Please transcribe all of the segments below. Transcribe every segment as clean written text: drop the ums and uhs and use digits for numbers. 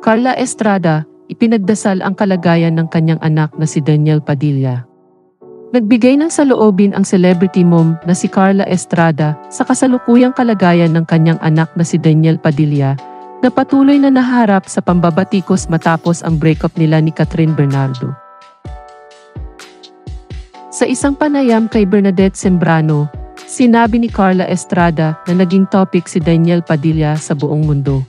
Carla Estrada, ipinagdasal ang kalagayan ng kanyang anak na si Daniel Padilla. Nagbigay ng saloobin ang celebrity mom na si Carla Estrada sa kasalukuyang kalagayan ng kanyang anak na si Daniel Padilla na patuloy na naharap sa pambabatikos matapos ang breakup nila ni Kathryn Bernardo. Sa isang panayam kay Bernadette Sembrano, sinabi ni Carla Estrada na naging topic si Daniel Padilla sa buong mundo.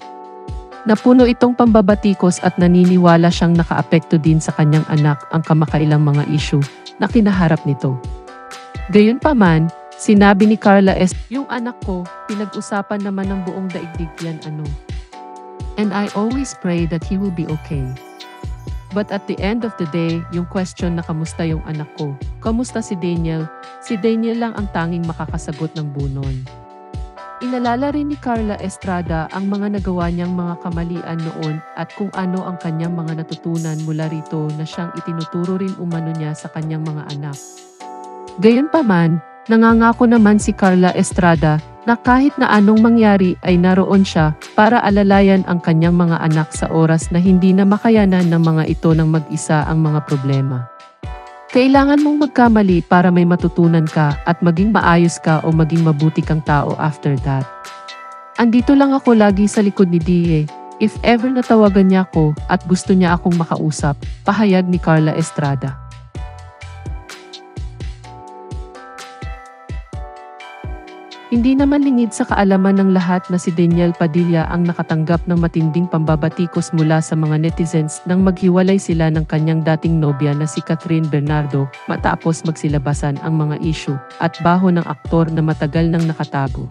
Napuno itong pambabatikos at naniniwala siyang nakaapekto din sa kanyang anak ang kamakailang mga issue na kinaharap nito. Gayunpaman, sinabi ni Carla yung anak ko, pinag-usapan naman ng buong daigdig yan And I always pray that he will be okay. But at the end of the day, yung question na kamusta yung anak ko, kamusta si Daniel lang ang tanging makakasagot ng bunon. Inalala rin ni Carla Estrada ang mga nagawa niyang mga kamalian noon at kung ano ang kanyang mga natutunan mula rito na siyang itinuturo rin umano niya sa kanyang mga anak. Gayunpaman, nangangako naman si Carla Estrada na kahit na anong mangyari ay naroon siya para alalayan ang kanyang mga anak sa oras na hindi na makayanan ng mga ito ng mag-isa ang mga problema. Kailangan mong magkamali para may matutunan ka at maging maayos ka o maging mabuti kang tao after that. Andito lang ako lagi sa likod ni DA. If ever natawagan niya ako at gusto niya akong makausap, pahayag ni Carla Estrada. Hindi naman lingid sa kaalaman ng lahat na si Daniel Padilla ang nakatanggap ng matinding pambabatikos mula sa mga netizens nang maghiwalay sila ng kanyang dating nobya na si Kathryn Bernardo matapos magsilabasan ang mga issue at baho ng aktor na matagal nang nakatago.